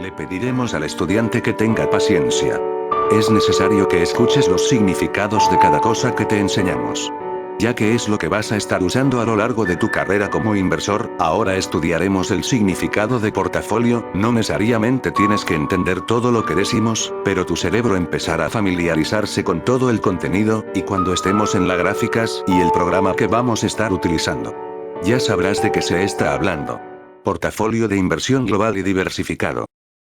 Le pediremos al estudiante que tenga paciencia. Es necesario que escuches los significados de cada cosa que te enseñamos. Ya que es lo que vas a estar usando a lo largo de tu carrera como inversor, ahora estudiaremos el significado de portafolio. No necesariamente tienes que entender todo lo que decimos, pero tu cerebro empezará a familiarizarse con todo el contenido, y cuando estemos en las gráficas y el programa que vamos a estar utilizando, ya sabrás de qué se está hablando. Portafolio de inversión global y diversificado.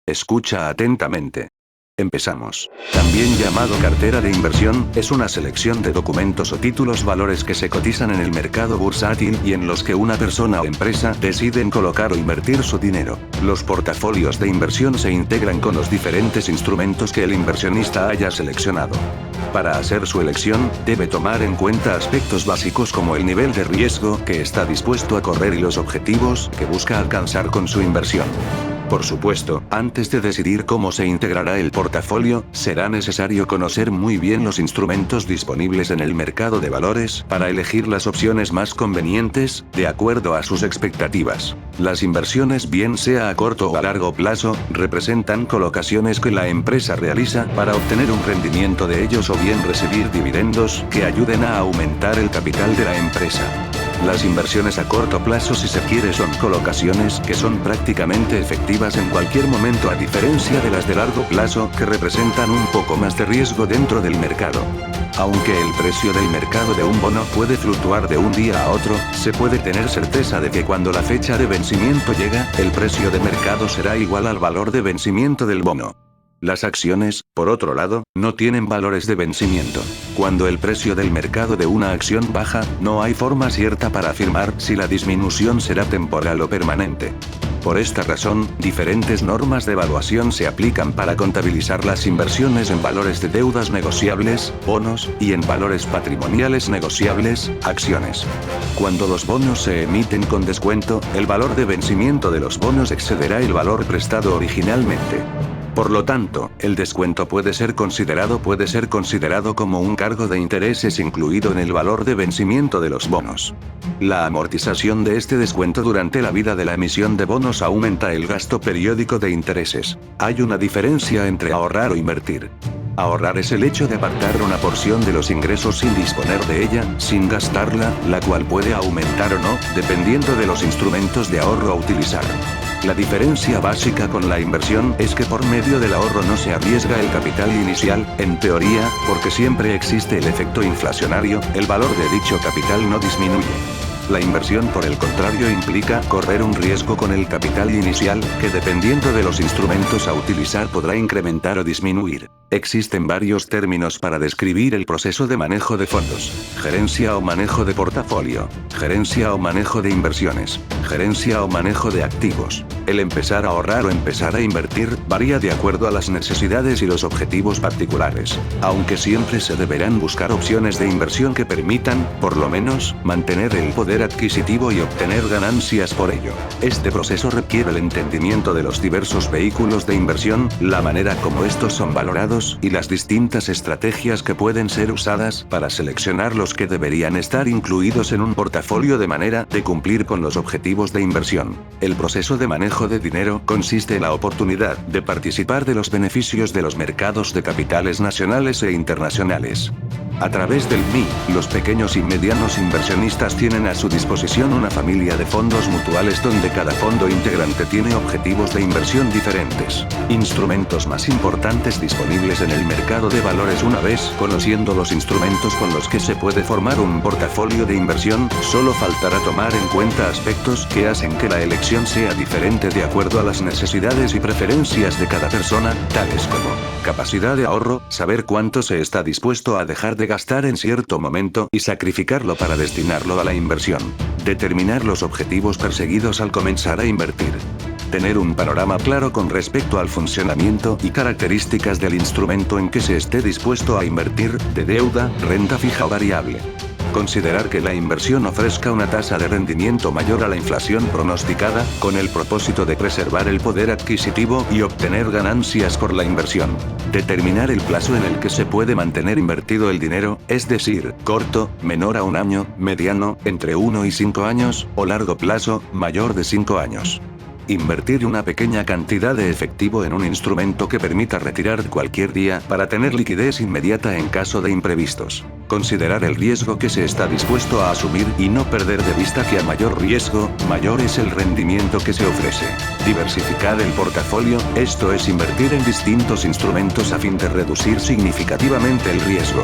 Escucha atentamente. Empezamos. También llamado cartera de inversión, es una selección de documentos o títulos valores que se cotizan en el mercado bursátil y en los que una persona o empresa deciden colocar o invertir su dinero. Los portafolios de inversión se integran con los diferentes instrumentos que el inversionista haya seleccionado. Para hacer su elección, debe tomar en cuenta aspectos básicos como el nivel de riesgo que está dispuesto a correr y los objetivos que busca alcanzar con su inversión. Por supuesto, antes de decidir cómo se integrará el portafolio, será necesario conocer muy bien los instrumentos disponibles en el mercado de valores para elegir las opciones más convenientes, de acuerdo a sus expectativas. Las inversiones, bien sea a corto o a largo plazo, representan colocaciones que la empresa realiza para obtener un rendimiento de ellos o bien recibir dividendos que ayuden a aumentar el capital de la empresa. Las inversiones a corto plazo, si se quiere, son colocaciones que son prácticamente efectivas en cualquier momento, a diferencia de las de largo plazo, que representan un poco más de riesgo dentro del mercado. Aunque el precio del mercado de un bono puede fluctuar de un día a otro, se puede tener certeza de que cuando la fecha de vencimiento llega, el precio de mercado será igual al valor de vencimiento del bono. Las acciones, por otro lado, no tienen valores de vencimiento. Cuando el precio del mercado de una acción baja, no hay forma cierta para afirmar si la disminución será temporal o permanente. Por esta razón, diferentes normas de evaluación se aplican para contabilizar las inversiones en valores de deudas negociables, bonos, y en valores patrimoniales negociables, acciones. Cuando los bonos se emiten con descuento, el valor de vencimiento de los bonos excederá el valor prestado originalmente. Por lo tanto, el descuento puede ser considerado como un cargo de intereses incluido en el valor de vencimiento de los bonos. La amortización de este descuento durante la vida de la emisión de bonos aumenta el gasto periódico de intereses. Hay una diferencia entre ahorrar o invertir. Ahorrar es el hecho de apartar una porción de los ingresos sin disponer de ella, sin gastarla, la cual puede aumentar o no, dependiendo de los instrumentos de ahorro a utilizar. La diferencia básica con la inversión es que por medio del ahorro no se arriesga el capital inicial, en teoría, porque siempre existe el efecto inflacionario, el valor de dicho capital no disminuye. La inversión, por el contrario, implica correr un riesgo con el capital inicial, que dependiendo de los instrumentos a utilizar podrá incrementar o disminuir. Existen varios términos para describir el proceso de manejo de fondos: gerencia o manejo de portafolio, gerencia o manejo de inversiones, gerencia o manejo de activos. El empezar a ahorrar o empezar a invertir varía de acuerdo a las necesidades y los objetivos particulares, aunque siempre se deberán buscar opciones de inversión que permitan, por lo menos, mantener el poder adquisitivo y obtener ganancias por ello. Este proceso requiere el entendimiento de los diversos vehículos de inversión, la manera como estos son valorados, y las distintas estrategias que pueden ser usadas para seleccionar los que deberían estar incluidos en un portafolio de manera de cumplir con los objetivos de inversión. El proceso de manejo de dinero consiste en la oportunidad de participar de los beneficios de los mercados de capitales nacionales e internacionales. A través del MI, los pequeños y medianos inversionistas tienen a su disposición una familia de fondos mutuales donde cada fondo integrante tiene objetivos de inversión diferentes. Instrumentos más importantes disponibles en el mercado de valores. Una vez conociendo los instrumentos con los que se puede formar un portafolio de inversión, solo faltará tomar en cuenta aspectos que hacen que la elección sea diferente de acuerdo a las necesidades y preferencias de cada persona, tales como capacidad de ahorro, saber cuánto se está dispuesto a dejar de gastar en cierto momento y sacrificarlo para destinarlo a la inversión. Determinar los objetivos perseguidos al comenzar a invertir. Tener un panorama claro con respecto al funcionamiento y características del instrumento en que se esté dispuesto a invertir, de deuda, renta fija o variable. Considerar que la inversión ofrezca una tasa de rendimiento mayor a la inflación pronosticada, con el propósito de preservar el poder adquisitivo y obtener ganancias por la inversión. Determinar el plazo en el que se puede mantener invertido el dinero, es decir, corto, menor a un año, mediano, entre 1 y 5 años, o largo plazo, mayor de 5 años. Invertir una pequeña cantidad de efectivo en un instrumento que permita retirar cualquier día para tener liquidez inmediata en caso de imprevistos. Considerar el riesgo que se está dispuesto a asumir y no perder de vista que a mayor riesgo, mayor es el rendimiento que se ofrece. Diversificar el portafolio, esto es invertir en distintos instrumentos a fin de reducir significativamente el riesgo.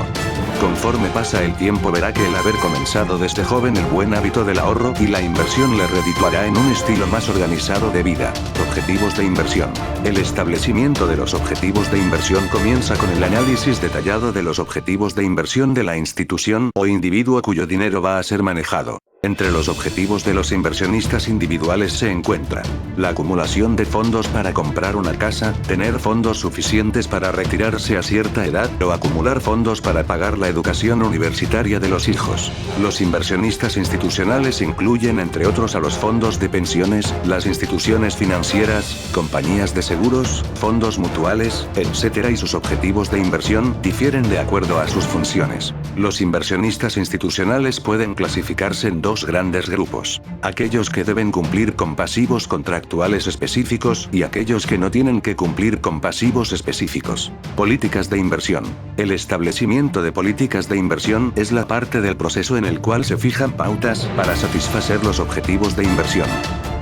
Conforme pasa el tiempo verá que el haber comenzado desde joven el buen hábito del ahorro y la inversión le redituará en un estilo más organizado de vida. Objetivos de inversión. El establecimiento de los objetivos de inversión comienza con el análisis detallado de los objetivos de inversión de la institución o individuo cuyo dinero va a ser manejado. Entre los objetivos de los inversionistas individuales se encuentra la acumulación de fondos para comprar una casa, tener fondos suficientes para retirarse a cierta edad o acumular fondos para pagar la educación universitaria de los hijos. Los inversionistas institucionales incluyen entre otros a los fondos de pensiones, las instituciones financieras, compañías de seguros, fondos mutuales, etc. y sus objetivos de inversión difieren de acuerdo a sus funciones. Los inversionistas institucionales pueden clasificarse en dos grandes grupos. Aquellos que deben cumplir con pasivos contractuales específicos y aquellos que no tienen que cumplir con pasivos específicos. Políticas de inversión. El establecimiento de políticas de inversión es la parte del proceso en el cual se fijan pautas para satisfacer los objetivos de inversión.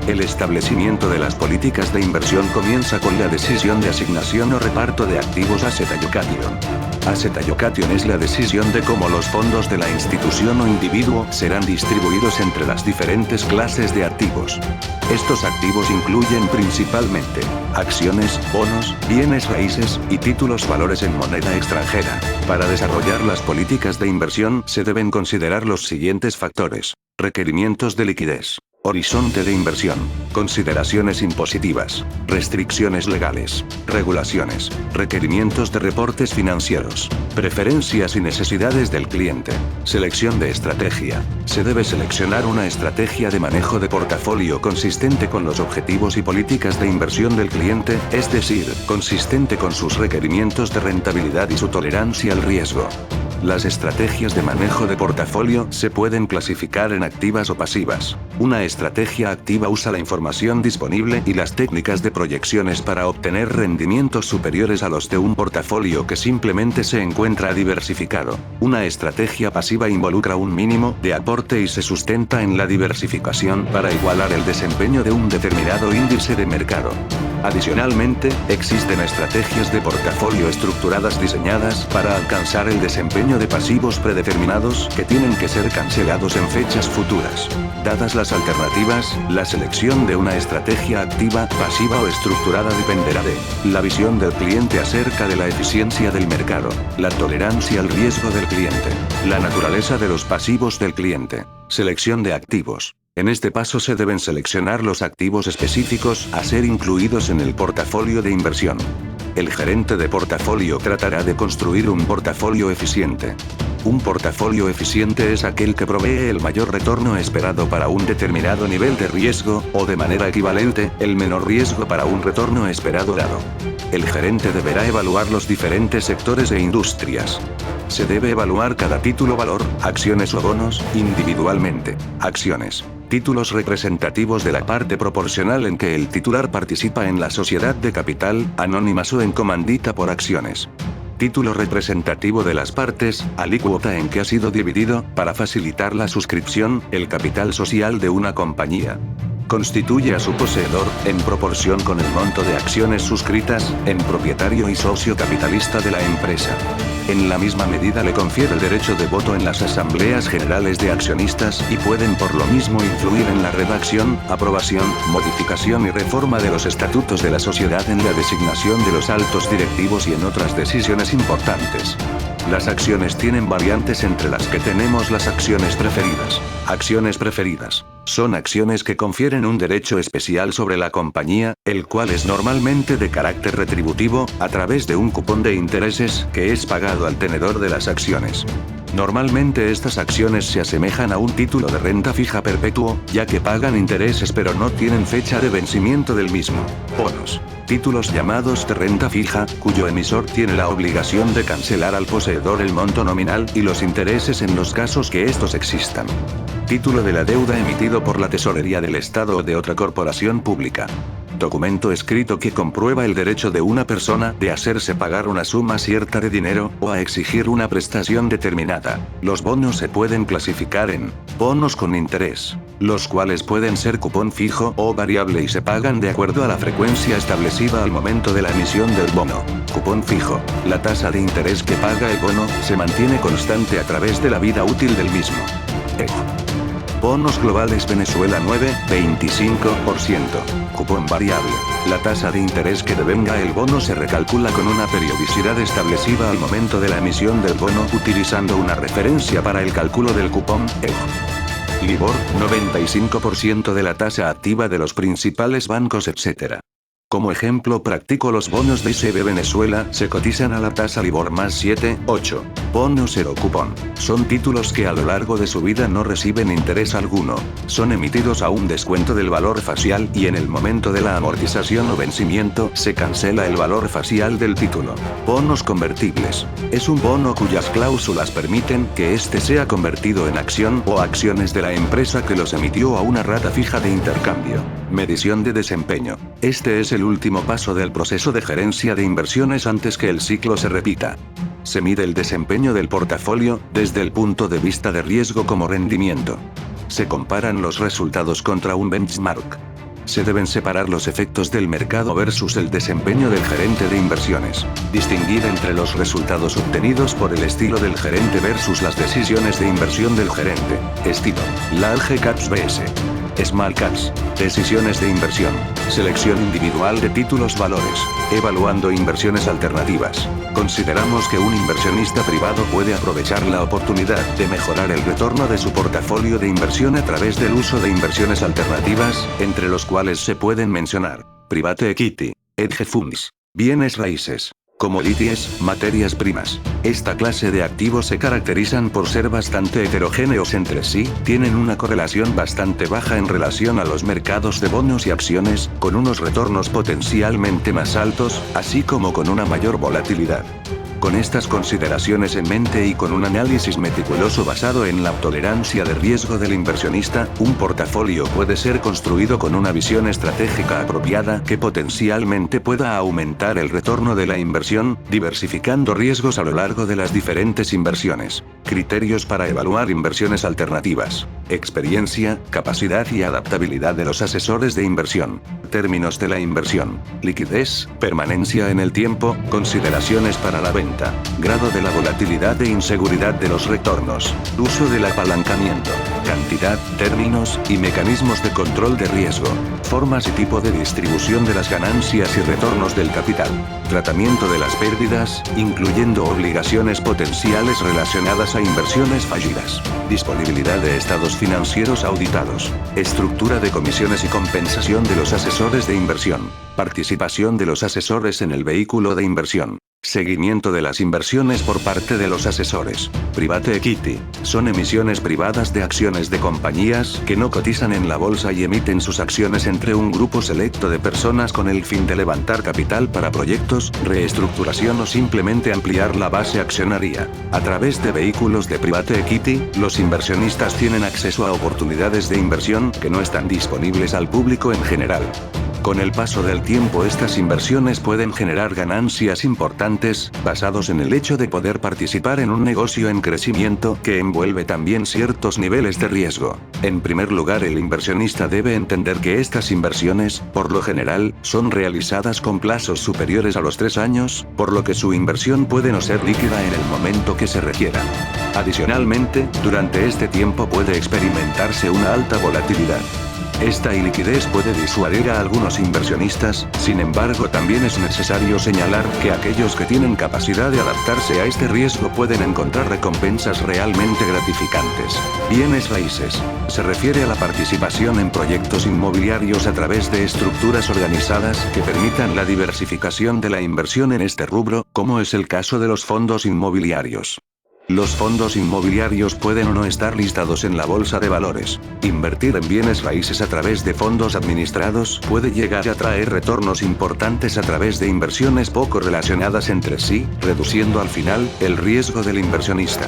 El establecimiento de las políticas de inversión comienza con la decisión de asignación o reparto de activos asset allocation. Asset allocation es la decisión de cómo los fondos de la institución o individuo serán distribuidos entre las diferentes clases de activos. Estos activos incluyen principalmente acciones, bonos, bienes raíces y títulos valores en moneda extranjera. Para desarrollar las políticas de inversión se deben considerar los siguientes factores: requerimientos de liquidez, horizonte de inversión, consideraciones impositivas, restricciones legales, regulaciones, requerimientos de reportes financieros, preferencias y necesidades del cliente, selección de estrategia. Se debe seleccionar una estrategia de manejo de portafolio consistente con los objetivos y políticas de inversión del cliente, es decir, consistente con sus requerimientos de rentabilidad y su tolerancia al riesgo. Las estrategias de manejo de portafolio se pueden clasificar en activas o pasivas. Una estrategia activa usa la información disponible y las técnicas de proyecciones para obtener rendimientos superiores a los de un portafolio que simplemente se encuentra diversificado. Una estrategia pasiva involucra un mínimo de aporte y se sustenta en la diversificación para igualar el desempeño de un determinado índice de mercado. Adicionalmente, existen estrategias de portafolio estructuradas diseñadas para alcanzar el desempeño de pasivos predeterminados que tienen que ser cancelados en fechas futuras. Dadas las alternativas, la selección de una estrategia activa, pasiva o estructurada dependerá de la visión del cliente acerca de la eficiencia del mercado, la tolerancia al riesgo del cliente, la naturaleza de los pasivos del cliente, selección de activos. En este paso se deben seleccionar los activos específicos a ser incluidos en el portafolio de inversión. El gerente de portafolio tratará de construir un portafolio eficiente. Un portafolio eficiente es aquel que provee el mayor retorno esperado para un determinado nivel de riesgo, o de manera equivalente, el menor riesgo para un retorno esperado dado. El gerente deberá evaluar los diferentes sectores e industrias. Se debe evaluar cada título valor, acciones o bonos, individualmente. Acciones. Títulos representativos de la parte proporcional en que el titular participa en la sociedad de capital, anónimas o en comandita por acciones. Título representativo de las partes, alícuota en que ha sido dividido, para facilitar la suscripción, el capital social de una compañía. Constituye a su poseedor, en proporción con el monto de acciones suscritas, en propietario y socio capitalista de la empresa. En la misma medida le confiere el derecho de voto en las asambleas generales de accionistas y pueden por lo mismo influir en la redacción, aprobación, modificación y reforma de los estatutos de la sociedad, en la designación de los altos directivos y en otras decisiones importantes. Las acciones tienen variantes entre las que tenemos las acciones preferidas. Acciones preferidas. Son acciones que confieren un derecho especial sobre la compañía, el cual es normalmente de carácter retributivo, a través de un cupón de intereses que es pagado al tenedor de las acciones. Normalmente estas acciones se asemejan a un título de renta fija perpetuo, ya que pagan intereses pero no tienen fecha de vencimiento del mismo. Bonos. Títulos llamados de renta fija, cuyo emisor tiene la obligación de cancelar al poseedor el monto nominal y los intereses en los casos que estos existan. Título de la deuda emitido por la Tesorería del Estado o de otra corporación pública. Documento escrito que comprueba el derecho de una persona de hacerse pagar una suma cierta de dinero, o a exigir una prestación determinada. Los bonos se pueden clasificar en bonos con interés, los cuales pueden ser cupón fijo o variable y se pagan de acuerdo a la frecuencia establecida al momento de la emisión del bono. Cupón fijo. La tasa de interés que paga el bono se mantiene constante a través de la vida útil del mismo. Bonos globales Venezuela 9,25%. Cupón variable. La tasa de interés que devenga el bono se recalcula con una periodicidad establecida al momento de la emisión del bono utilizando una referencia para el cálculo del cupón, LIBOR, 95% de la tasa activa de los principales bancos, etc. Como ejemplo práctico, los bonos de SB Venezuela se cotizan a la tasa LIBOR más 7,8. Bono cero cupón. Son títulos que a lo largo de su vida no reciben interés alguno. Son emitidos a un descuento del valor facial y en el momento de la amortización o vencimiento se cancela el valor facial del título. Bonos convertibles. Es un bono cuyas cláusulas permiten que éste sea convertido en acción o acciones de la empresa que los emitió a una rata fija de intercambio. Medición de desempeño. Este es el último paso del proceso de gerencia de inversiones antes que el ciclo se repita. Se mide el desempeño del portafolio, desde el punto de vista de riesgo como rendimiento. Se comparan los resultados contra un benchmark. Se deben separar los efectos del mercado versus el desempeño del gerente de inversiones. Distinguir entre los resultados obtenidos por el estilo del gerente versus las decisiones de inversión del gerente. Estilo. Large Caps vs. Small Caps. Decisiones de inversión. Selección individual de títulos valores. Evaluando inversiones alternativas. Consideramos que un inversionista privado puede aprovechar la oportunidad de mejorar el retorno de su portafolio de inversión a través del uso de inversiones alternativas, entre los cuales se pueden mencionar Private Equity, Hedge Funds, bienes raíces, commodities, materias primas. Esta clase de activos se caracterizan por ser bastante heterogéneos entre sí, tienen una correlación bastante baja en relación a los mercados de bonos y acciones, con unos retornos potencialmente más altos, así como con una mayor volatilidad. Con estas consideraciones en mente y con un análisis meticuloso basado en la tolerancia de riesgo del inversionista, un portafolio puede ser construido con una visión estratégica apropiada que potencialmente pueda aumentar el retorno de la inversión, diversificando riesgos a lo largo de las diferentes inversiones. Criterios para evaluar inversiones alternativas. Experiencia, capacidad y adaptabilidad de los asesores de inversión. Términos de la inversión. Liquidez, permanencia en el tiempo, consideraciones para la venta. Grado de la volatilidad e inseguridad de los retornos. Uso del apalancamiento. Cantidad, términos y mecanismos de control de riesgo. Formas y tipo de distribución de las ganancias y retornos del capital. Tratamiento de las pérdidas, incluyendo obligaciones potenciales relacionadas a inversiones fallidas. Disponibilidad de estados financieros auditados. Estructura de comisiones y compensación de los asesores de inversión. Participación de los asesores en el vehículo de inversión. Seguimiento de las inversiones por parte de los asesores. Private Equity. Son emisiones privadas de acciones de compañías que no cotizan en la bolsa y emiten sus acciones entre un grupo selecto de personas con el fin de levantar capital para proyectos, reestructuración o simplemente ampliar la base accionaria. A través de vehículos de Private Equity, los inversionistas tienen acceso a oportunidades de inversión que no están disponibles al público en general. Con el paso del tiempo estas inversiones pueden generar ganancias importantes, basados en el hecho de poder participar en un negocio en crecimiento que envuelve también ciertos niveles de riesgo. En primer lugar, el inversionista debe entender que estas inversiones, por lo general, son realizadas con plazos superiores a los 3 años, por lo que su inversión puede no ser líquida en el momento que se requiera. Adicionalmente, durante este tiempo puede experimentarse una alta volatilidad. Esta iliquidez puede disuadir a algunos inversionistas, sin embargo también es necesario señalar que aquellos que tienen capacidad de adaptarse a este riesgo pueden encontrar recompensas realmente gratificantes. Bienes raíces. Se refiere a la participación en proyectos inmobiliarios a través de estructuras organizadas que permitan la diversificación de la inversión en este rubro, como es el caso de los fondos inmobiliarios. Los fondos inmobiliarios pueden o no estar listados en la bolsa de valores. Invertir en bienes raíces a través de fondos administrados puede llegar a traer retornos importantes a través de inversiones poco relacionadas entre sí, reduciendo al final el riesgo del inversionista.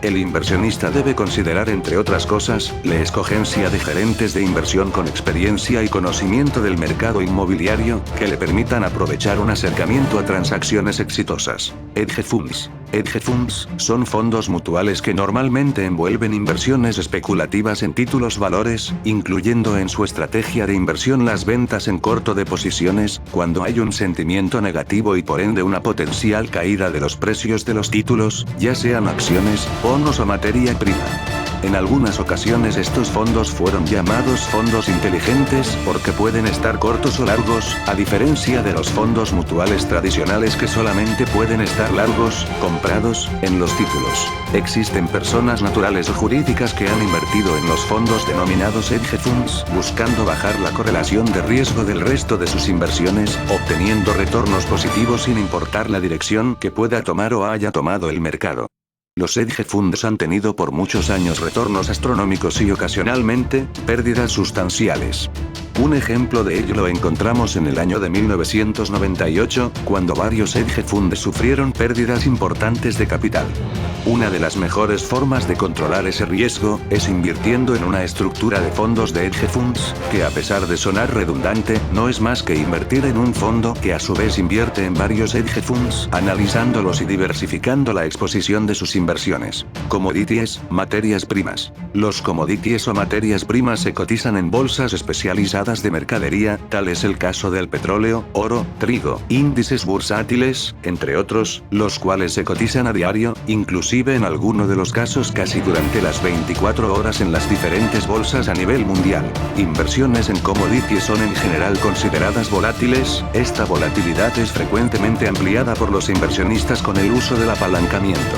El inversionista debe considerar, entre otras cosas, la escogencia de gerentes de inversión con experiencia y conocimiento del mercado inmobiliario, que le permitan aprovechar un acercamiento a transacciones exitosas. Hedge funds. Hedge funds son fondos mutuales que normalmente envuelven inversiones especulativas en títulos valores, incluyendo en su estrategia de inversión las ventas en corto de posiciones, cuando hay un sentimiento negativo y por ende una potencial caída de los precios de los títulos, ya sean acciones, bonos o materia prima. En algunas ocasiones estos fondos fueron llamados fondos inteligentes porque pueden estar cortos o largos, a diferencia de los fondos mutuales tradicionales que solamente pueden estar largos, comprados, en los títulos. Existen personas naturales o jurídicas que han invertido en los fondos denominados hedge funds, buscando bajar la correlación de riesgo del resto de sus inversiones, obteniendo retornos positivos sin importar la dirección que pueda tomar o haya tomado el mercado. Los hedge funds han tenido por muchos años retornos astronómicos y ocasionalmente, pérdidas sustanciales. Un ejemplo de ello lo encontramos en el año de 1998, cuando varios hedge funds sufrieron pérdidas importantes de capital. Una de las mejores formas de controlar ese riesgo, es invirtiendo en una estructura de fondos de hedge funds, que a pesar de sonar redundante, no es más que invertir en un fondo que a su vez invierte en varios hedge funds, analizándolos y diversificando la exposición de sus inversiones. Commodities, materias primas. Los commodities o materias primas se cotizan en bolsas especializadas de mercadería, tal es el caso del petróleo, oro, trigo, índices bursátiles, entre otros, los cuales se cotizan a diario, inclusive en alguno de los casos casi durante las 24 horas en las diferentes bolsas a nivel mundial. Inversiones en commodities son en general consideradas volátiles, esta volatilidad es frecuentemente ampliada por los inversionistas con el uso del apalancamiento.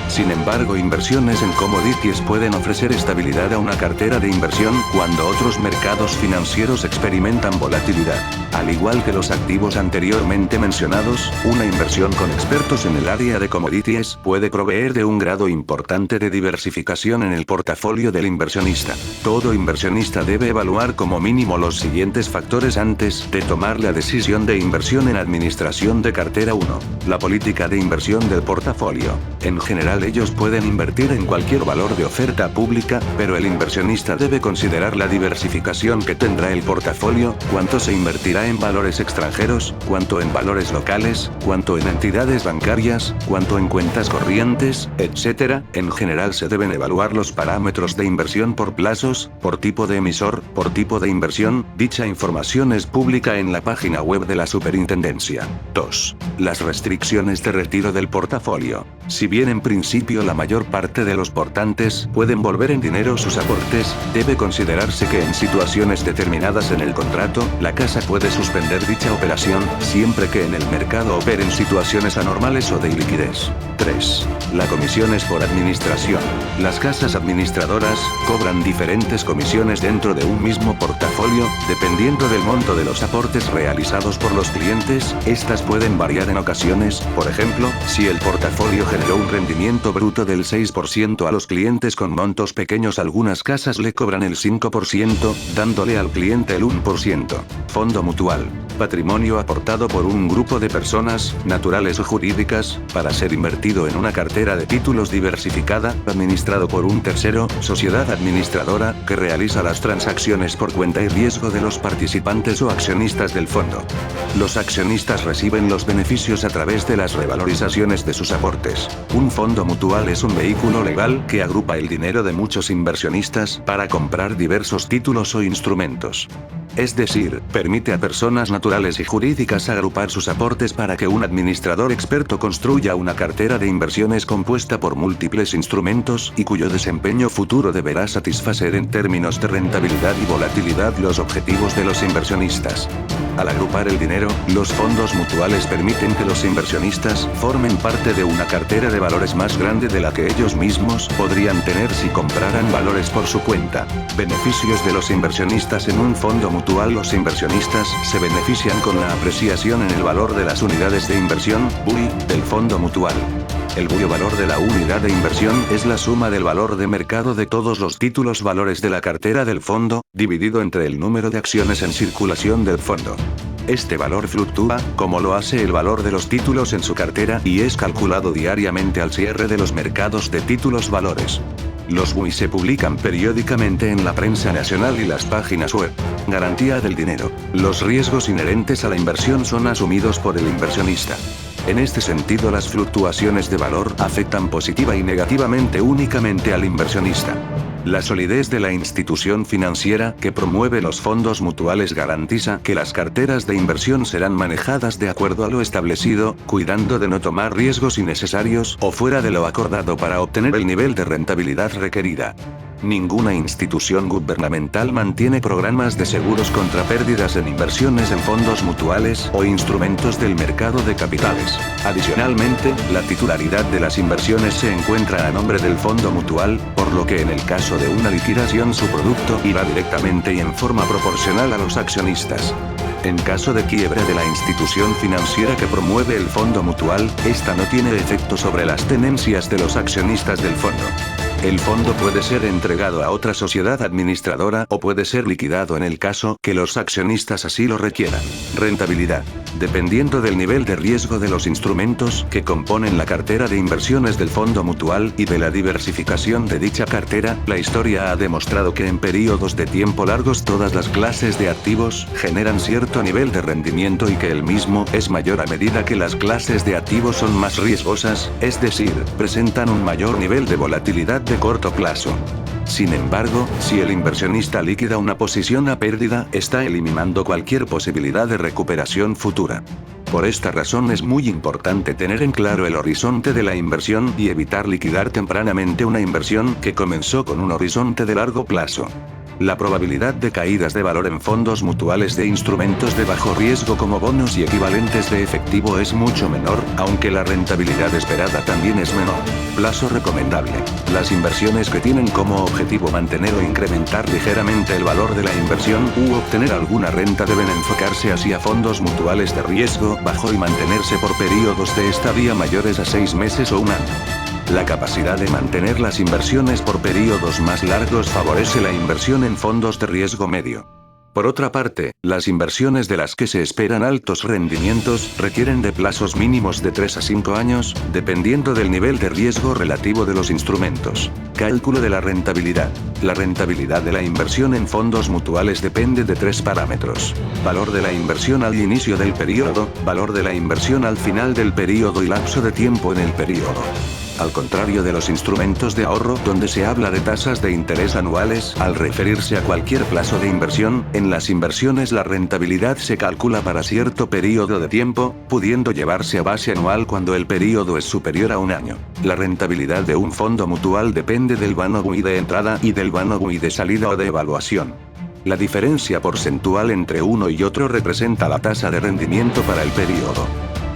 Sin embargo, inversiones en commodities pueden ofrecer estabilidad a una cartera de inversión cuando otros mercados financieros experimentan volatilidad. Al igual que los activos anteriormente mencionados, una inversión con expertos en el área de commodities puede proveer de un grado importante de diversificación en el portafolio del inversionista. Todo inversionista debe evaluar como mínimo los siguientes factores antes de tomar la decisión de inversión en administración de cartera. 1. La política de inversión del portafolio. En general, ellos pueden invertir en cualquier valor de oferta pública, pero el inversionista debe considerar la diversificación que tendrá el portafolio, cuánto se invertirá en valores extranjeros, cuánto en valores locales, cuánto en entidades bancarias, cuánto en cuentas corrientes, etc. En general se deben evaluar los parámetros de inversión por plazos, por tipo de emisor, por tipo de inversión. Dicha información es pública en la página web de la Superintendencia. 2. Las restricciones de retiro del portafolio. Si bien en principio la mayor parte de los portantes pueden volver en dinero sus aportes, debe considerarse que en situaciones determinadas en el contrato, la casa puede suspender dicha operación, siempre que en el mercado operen situaciones anormales o de iliquidez. 3. La comisión es por administración. Las casas administradoras cobran diferentes comisiones dentro de un mismo portafolio, dependiendo del monto de los aportes realizados por los clientes. Estas pueden variar en ocasiones, por ejemplo, si el portafolio generó un rendimiento bruto del 6% a los clientes con montos pequeños, algunas casas le cobran el 5%, dándole al cliente el 1%. Fondo mutual. Patrimonio aportado por un grupo de personas, naturales o jurídicas, para ser invertido en una cartera de títulos diversificada, administrado por un tercero, sociedad administradora, que realiza las transacciones por cuenta y riesgo de los participantes o accionistas del fondo. Los accionistas reciben los beneficios a través de las revalorizaciones de sus aportes. Un fondo mutual es un vehículo legal que agrupa el dinero de muchos inversionistas para comprar diversos títulos o instrumentos. Es decir, permite a personas naturales y jurídicas agrupar sus aportes para que un administrador experto construya una cartera de inversiones compuesta por múltiples instrumentos y cuyo desempeño futuro deberá satisfacer en términos de rentabilidad y volatilidad los objetivos de los inversionistas. Al agrupar el dinero, los fondos mutuales permiten que los inversionistas formen parte de una cartera de valores más grande de la que ellos mismos podrían tener si compraran valores por su cuenta. Beneficios de los inversionistas en un fondo mutual. Los inversionistas se benefician con la apreciación en el valor de las unidades de inversión, BUI, del fondo mutual. El valor de la unidad de inversión es la suma del valor de mercado de todos los títulos valores de la cartera del fondo, dividido entre el número de acciones en circulación del fondo. Este valor fluctúa, como lo hace el valor de los títulos en su cartera, y es calculado diariamente al cierre de los mercados de títulos valores. Los WI se publican periódicamente en la prensa nacional y las páginas web. Garantía del dinero. Los riesgos inherentes a la inversión son asumidos por el inversionista. En este sentido, las fluctuaciones de valor afectan positiva y negativamente únicamente al inversionista. La solidez de la institución financiera que promueve los fondos mutuales garantiza que las carteras de inversión serán manejadas de acuerdo a lo establecido, cuidando de no tomar riesgos innecesarios o fuera de lo acordado para obtener el nivel de rentabilidad requerida. Ninguna institución gubernamental mantiene programas de seguros contra pérdidas en inversiones en fondos mutuales o instrumentos del mercado de capitales. Adicionalmente, la titularidad de las inversiones se encuentra a nombre del fondo mutual, por lo que en el caso de una liquidación su producto irá directamente y en forma proporcional a los accionistas. En caso de quiebra de la institución financiera que promueve el fondo mutual, esta no tiene efecto sobre las tenencias de los accionistas del fondo. El fondo puede ser entregado a otra sociedad administradora o puede ser liquidado en el caso que los accionistas así lo requieran. Rentabilidad. Dependiendo del nivel de riesgo de los instrumentos que componen la cartera de inversiones del fondo mutual y de la diversificación de dicha cartera, la historia ha demostrado que en periodos de tiempo largos todas las clases de activos generan cierto nivel de rendimiento y que el mismo es mayor a medida que las clases de activos son más riesgosas, es decir, presentan un mayor nivel de volatilidad de corto plazo. Sin embargo, si el inversionista liquida una posición a pérdida, está eliminando cualquier posibilidad de recuperación futura. Por esta razón es muy importante tener en claro el horizonte de la inversión y evitar liquidar tempranamente una inversión que comenzó con un horizonte de largo plazo. La probabilidad de caídas de valor en fondos mutuales de instrumentos de bajo riesgo como bonos y equivalentes de efectivo es mucho menor, aunque la rentabilidad esperada también es menor. Plazo recomendable. Las inversiones que tienen como objetivo mantener o incrementar ligeramente el valor de la inversión u obtener alguna renta deben enfocarse hacia fondos mutuales de riesgo bajo y mantenerse por periodos de estadía mayores a 6 meses o un año. La capacidad de mantener las inversiones por periodos más largos favorece la inversión en fondos de riesgo medio. Por otra parte, las inversiones de las que se esperan altos rendimientos requieren de plazos mínimos de 3 a 5 años, dependiendo del nivel de riesgo relativo de los instrumentos. Cálculo de la rentabilidad. La rentabilidad de la inversión en fondos mutuales depende de 3 parámetros: valor de la inversión al inicio del periodo, valor de la inversión al final del periodo y lapso de tiempo en el periodo. Al contrario de los instrumentos de ahorro donde se habla de tasas de interés anuales, al referirse a cualquier plazo de inversión, en las inversiones la rentabilidad se calcula para cierto periodo de tiempo, pudiendo llevarse a base anual cuando el periodo es superior a un año. La rentabilidad de un fondo mutual depende del bono WI de entrada y del bono WI de salida o de evaluación. La diferencia porcentual entre uno y otro representa la tasa de rendimiento para el periodo.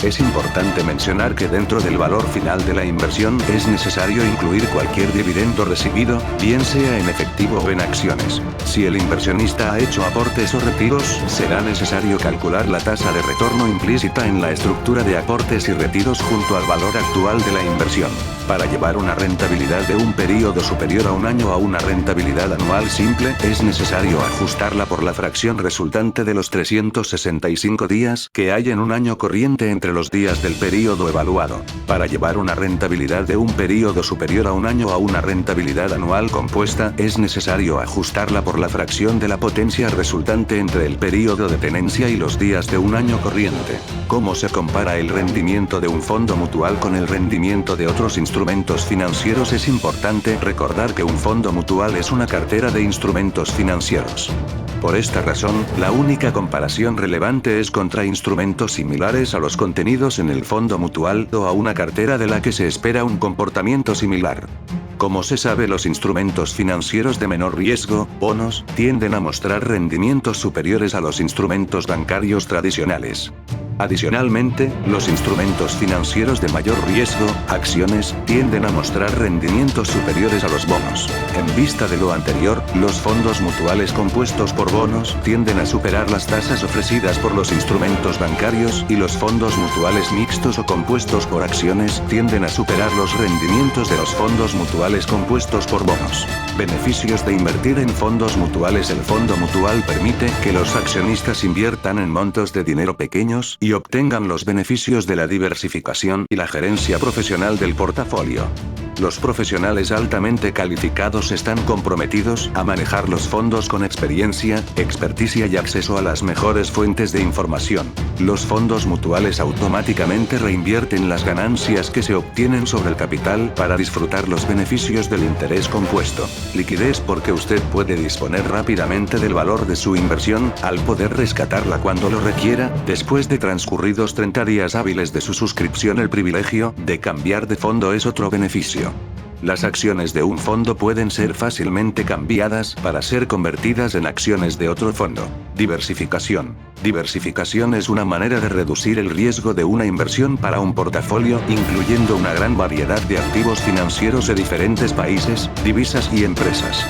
Es importante mencionar que dentro del valor final de la inversión es necesario incluir cualquier dividendo recibido, bien sea en efectivo o en acciones. Si el inversionista ha hecho aportes o retiros, será necesario calcular la tasa de retorno implícita en la estructura de aportes y retiros junto al valor actual de la inversión. Para llevar una rentabilidad de un periodo superior a un año a una rentabilidad anual simple, es necesario ajustarla por la fracción resultante de los 365 días que hay en un año corriente entre los días del periodo evaluado. Para llevar una rentabilidad de un periodo superior a un año a una rentabilidad anual compuesta, es necesario ajustarla por la fracción de la potencia resultante entre el periodo de tenencia y los días de un año corriente. ¿Cómo se compara el rendimiento de un fondo mutual con el rendimiento de otros instrumentos financieros? Es importante recordar que un fondo mutual es una cartera de instrumentos financieros. Por esta razón, la única comparación relevante es contra instrumentos similares a los contenidos en el fondo mutual o a una cartera de la que se espera un comportamiento similar. Como se sabe, los instrumentos financieros de menor riesgo, bonos, tienden a mostrar rendimientos superiores a los instrumentos bancarios tradicionales. Adicionalmente, los instrumentos financieros de mayor riesgo, acciones, tienden a mostrar rendimientos superiores a los bonos. En vista de lo anterior, los fondos mutuales compuestos por bonos tienden a superar las tasas ofrecidas por los instrumentos bancarios y los fondos mutuales mixtos o compuestos por acciones tienden a superar los rendimientos de los fondos mutuales compuestos por bonos. Beneficios de invertir en fondos mutuales. El fondo mutual permite que los accionistas inviertan en montos de dinero pequeños y obtengan los beneficios de la diversificación y la gerencia profesional del portafolio. Los profesionales altamente calificados están comprometidos a manejar los fondos con experiencia, experticia y acceso a las mejores fuentes de información. Los fondos mutuales automáticamente reinvierten las ganancias que se obtienen sobre el capital para disfrutar los beneficios del interés compuesto. Liquidez, porque usted puede disponer rápidamente del valor de su inversión, al poder rescatarla cuando lo requiera, después de transcurridos 30 días hábiles de su suscripción. El privilegio de cambiar de fondo es otro beneficio. Las acciones de un fondo pueden ser fácilmente cambiadas para ser convertidas en acciones de otro fondo. Diversificación. Diversificación es una manera de reducir el riesgo de una inversión para un portafolio, incluyendo una gran variedad de activos financieros de diferentes países, divisas y empresas.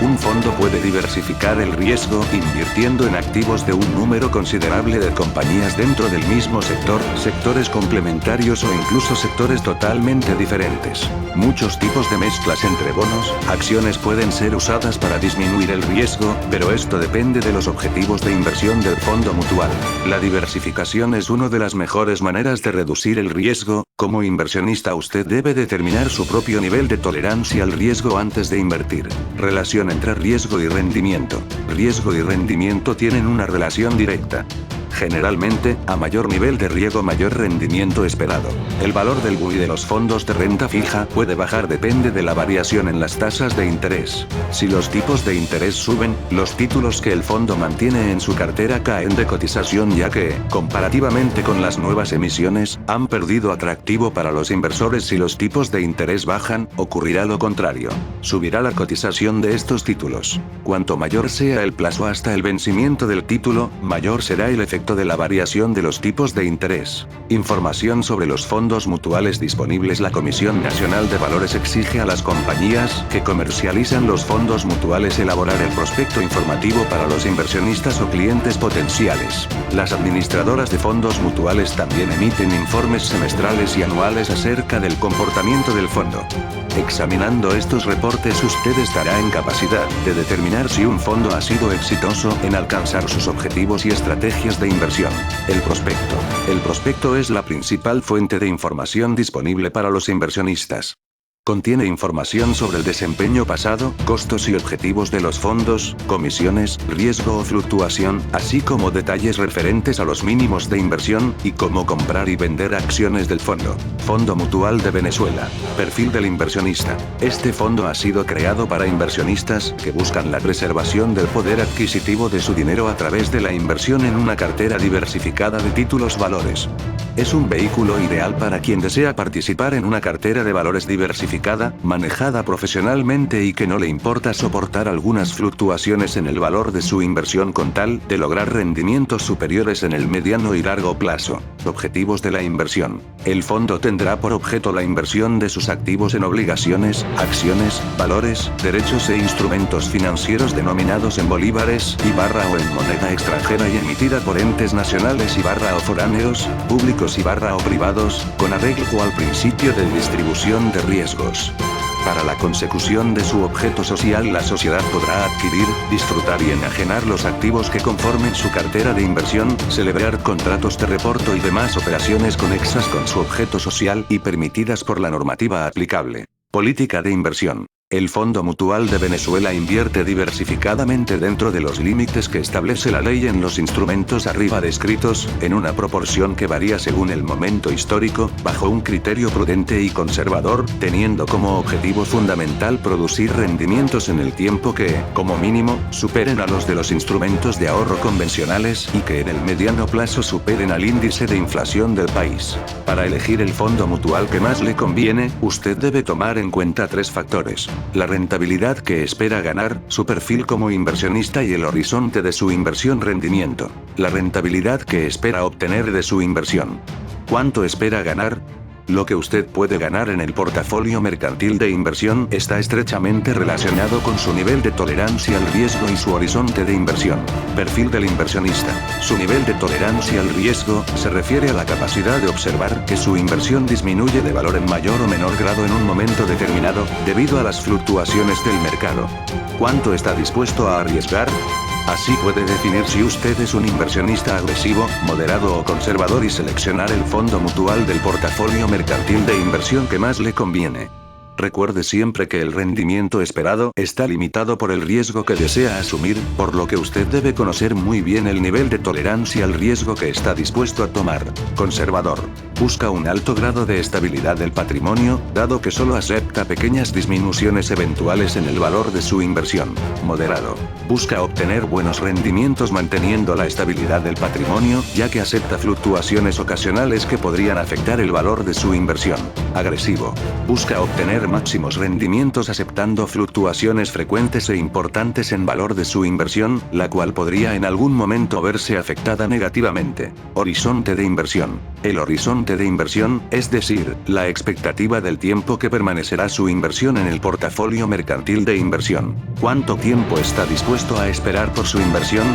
Un fondo puede diversificar el riesgo invirtiendo en activos de un número considerable de compañías dentro del mismo sector, sectores complementarios o incluso sectores totalmente diferentes. Muchos tipos de mezclas entre bonos, acciones pueden ser usadas para disminuir el riesgo, pero esto depende de los objetivos de inversión del fondo mutual. La diversificación es una de las mejores maneras de reducir el riesgo. Como inversionista, usted debe determinar su propio nivel de tolerancia al riesgo antes de invertir. Relación entre riesgo y rendimiento. Riesgo y rendimiento tienen una relación directa. Generalmente, a mayor nivel de riesgo, mayor rendimiento esperado. El valor del BUI de los fondos de renta fija puede bajar, depende de la variación en las tasas de interés. Si los tipos de interés suben, los títulos que el fondo mantiene en su cartera caen de cotización, ya que, comparativamente con las nuevas emisiones, han perdido atractivo para los inversores. Si los tipos de interés bajan, ocurrirá lo contrario. Subirá la cotización de estos títulos. Cuanto mayor sea el plazo hasta el vencimiento del título, mayor será el efecto de la variación de los tipos de interés. Información sobre los fondos mutuales disponibles. La Comisión Nacional de Valores exige a las compañías que comercializan los fondos mutuales elaborar el prospecto informativo para los inversionistas o clientes potenciales. Las administradoras de fondos mutuales también emiten informes semestrales y anuales acerca del comportamiento del fondo. Examinando estos reportes, usted estará en capacidad de determinar si un fondo ha sido exitoso en alcanzar sus objetivos y estrategias de inversión. El prospecto. El prospecto es la principal fuente de información disponible para los inversionistas. Contiene información sobre el desempeño pasado, costos y objetivos de los fondos, comisiones, riesgo o fluctuación, así como detalles referentes a los mínimos de inversión y cómo comprar y vender acciones del fondo. Fondo Mutual de Venezuela. Perfil del inversionista. Este fondo ha sido creado para inversionistas que buscan la preservación del poder adquisitivo de su dinero a través de la inversión en una cartera diversificada de títulos valores. Es un vehículo ideal para quien desea participar en una cartera de valores diversificada, manejada profesionalmente y que no le importa soportar algunas fluctuaciones en el valor de su inversión con tal de lograr rendimientos superiores en el mediano y largo plazo. Objetivos de la inversión. El fondo tendrá por objeto la inversión de sus activos en obligaciones, acciones, valores, derechos e instrumentos financieros denominados en bolívares o en moneda extranjera y emitida por entes nacionales o foráneos, públicos o privados, con arreglo al principio de distribución de riesgos. Para la consecución de su objeto social, la sociedad podrá adquirir, disfrutar y enajenar los activos que conformen su cartera de inversión, celebrar contratos de reporto y demás operaciones conexas con su objeto social y permitidas por la normativa aplicable. Política de inversión. El Fondo Mutual de Venezuela invierte diversificadamente dentro de los límites que establece la ley en los instrumentos arriba descritos, en una proporción que varía según el momento histórico, bajo un criterio prudente y conservador, teniendo como objetivo fundamental producir rendimientos en el tiempo que, como mínimo, superen a los de los instrumentos de ahorro convencionales y que en el mediano plazo superen al índice de inflación del país. Para elegir el fondo mutual que más le conviene, usted debe tomar en cuenta tres factores. La rentabilidad que espera ganar, su perfil como inversionista y el horizonte de su inversión rendimiento. La rentabilidad que espera obtener de su inversión. ¿Cuánto espera ganar? Lo que usted puede ganar en el portafolio mercantil de inversión está estrechamente relacionado con su nivel de tolerancia al riesgo y su horizonte de inversión. Perfil del inversionista. Su nivel de tolerancia al riesgo se refiere a la capacidad de observar que su inversión disminuye de valor en mayor o menor grado en un momento determinado, debido a las fluctuaciones del mercado. ¿Cuánto está dispuesto a arriesgar? Así puede definir si usted es un inversionista agresivo, moderado o conservador y seleccionar el fondo mutual del portafolio mercantil de inversión que más le conviene. Recuerde siempre que el rendimiento esperado está limitado por el riesgo que desea asumir, por lo que usted debe conocer muy bien el nivel de tolerancia al riesgo que está dispuesto a tomar. Conservador. Busca un alto grado de estabilidad del patrimonio, dado que solo acepta pequeñas disminuciones eventuales en el valor de su inversión. Moderado. Busca obtener buenos rendimientos manteniendo la estabilidad del patrimonio, ya que acepta fluctuaciones ocasionales que podrían afectar el valor de su inversión. Agresivo. Busca obtener máximos rendimientos aceptando fluctuaciones frecuentes e importantes en valor de su inversión, la cual podría en algún momento verse afectada negativamente. Horizonte de inversión. El horizonte de inversión, es decir, la expectativa del tiempo que permanecerá su inversión en el portafolio mercantil de inversión. ¿Cuánto tiempo está dispuesto a esperar por su inversión?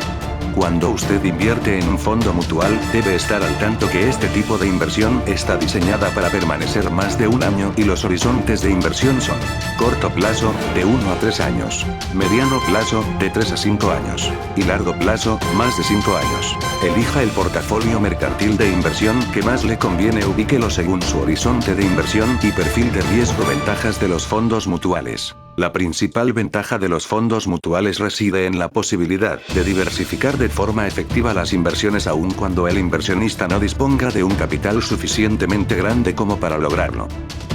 Cuando usted invierte en un fondo mutual, debe estar al tanto que este tipo de inversión está diseñada para permanecer más de un año y los horizontes de inversión son: corto plazo, de 1 a 3 años; mediano plazo, de 3 a 5 años; y largo plazo, más de 5 años. Elija el portafolio mercantil de inversión que más le conviene, ubíquelo según su horizonte de inversión y perfil de riesgo. Ventajas de los fondos mutuales. La principal ventaja de los fondos mutuales reside en la posibilidad de diversificar de forma efectiva las inversiones aun cuando el inversionista no disponga de un capital suficientemente grande como para lograrlo.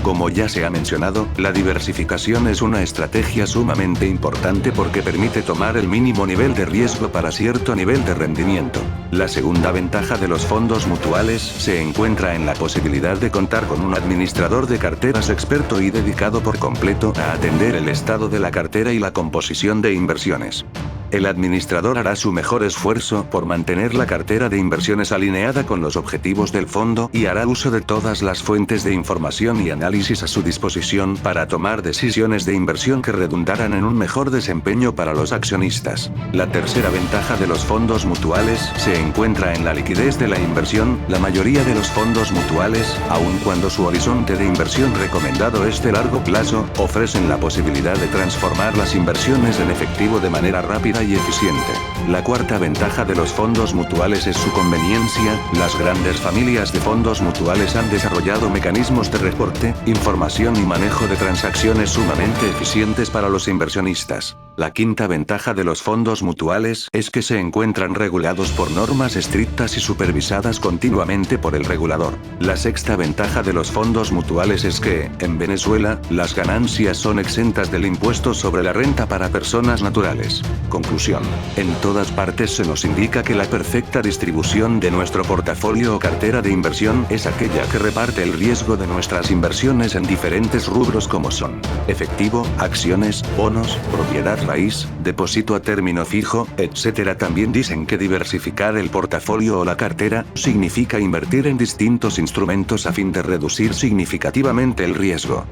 Como ya se ha mencionado, la diversificación es una estrategia sumamente importante porque permite tomar el mínimo nivel de riesgo para cierto nivel de rendimiento. La segunda ventaja de los fondos mutuales se encuentra en la posibilidad de contar con un administrador de carteras experto y dedicado por completo a atender el estado de la cartera y la composición de inversiones. El administrador hará su mejor esfuerzo por mantener la cartera de inversiones alineada con los objetivos del fondo y hará uso de todas las fuentes de información y análisis a su disposición para tomar decisiones de inversión que redundarán en un mejor desempeño para los accionistas. La tercera ventaja de los fondos mutuales se encuentra en la liquidez de la inversión. La mayoría de los fondos mutuales, aun cuando su horizonte de inversión recomendado es de largo plazo, ofrecen la posibilidad de transformar las inversiones en efectivo de manera rápida y eficiente. La cuarta ventaja de los fondos mutuales es su conveniencia. Las grandes familias de fondos mutuales han desarrollado mecanismos de reporte, información y manejo de transacciones sumamente eficientes para los inversionistas. La quinta ventaja de los fondos mutuales es que se encuentran regulados por normas estrictas y supervisadas continuamente por el regulador. La sexta ventaja de los fondos mutuales es que, en Venezuela, las ganancias son exentas del impuesto sobre la renta para personas naturales. Conclusión. En todas partes se nos indica que la perfecta distribución de nuestro portafolio o cartera de inversión es aquella que reparte el riesgo de nuestras inversiones en diferentes rubros como son: efectivo, acciones, bonos, propiedad raíz, depósito a término fijo, etc. También dicen que diversificar el portafolio o la cartera significa invertir en distintos instrumentos a fin de reducir significativamente el riesgo.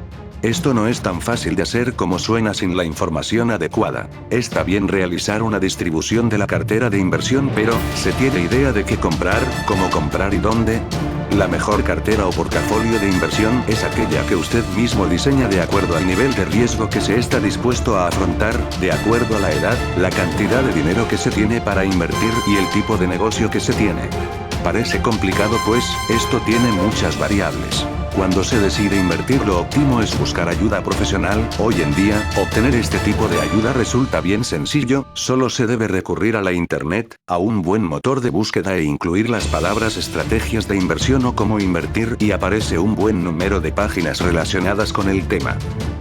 Esto no es tan fácil de hacer como suena sin la información adecuada. Está bien realizar una distribución de la cartera de inversión, pero ¿se tiene idea de qué comprar, cómo comprar y dónde? La mejor cartera o portafolio de inversión es aquella que usted mismo diseña de acuerdo al nivel de riesgo que se está dispuesto a afrontar, de acuerdo a la edad, la cantidad de dinero que se tiene para invertir y el tipo de negocio que se tiene. Parece complicado, pues esto tiene muchas variables. Cuando se decide invertir, lo óptimo es buscar ayuda profesional. Hoy en día, obtener este tipo de ayuda resulta bien sencillo, solo se debe recurrir a la internet, a un buen motor de búsqueda e incluir las palabras estrategias de inversión o cómo invertir y aparece un buen número de páginas relacionadas con el tema.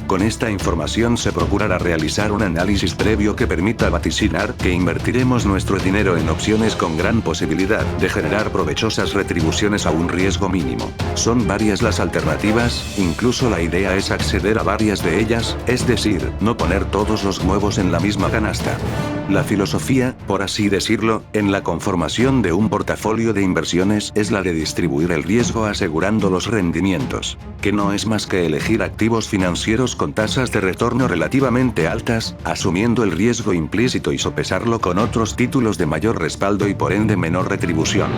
Con esta información se procurará realizar un análisis previo que permita vaticinar que invertiremos nuestro dinero en opciones con gran posibilidad de generar provechosas retribuciones a un riesgo mínimo. Son varias las alternativas, incluso la idea es acceder a varias de ellas, es decir, no poner todos los huevos en la misma canasta. La filosofía, por así decirlo, en la conformación de un portafolio de inversiones es la de distribuir el riesgo asegurando los rendimientos, que no es más que elegir activos financieros con tasas de retorno relativamente altas, asumiendo el riesgo implícito y sopesarlo con otros títulos de mayor respaldo y por ende menor retribución.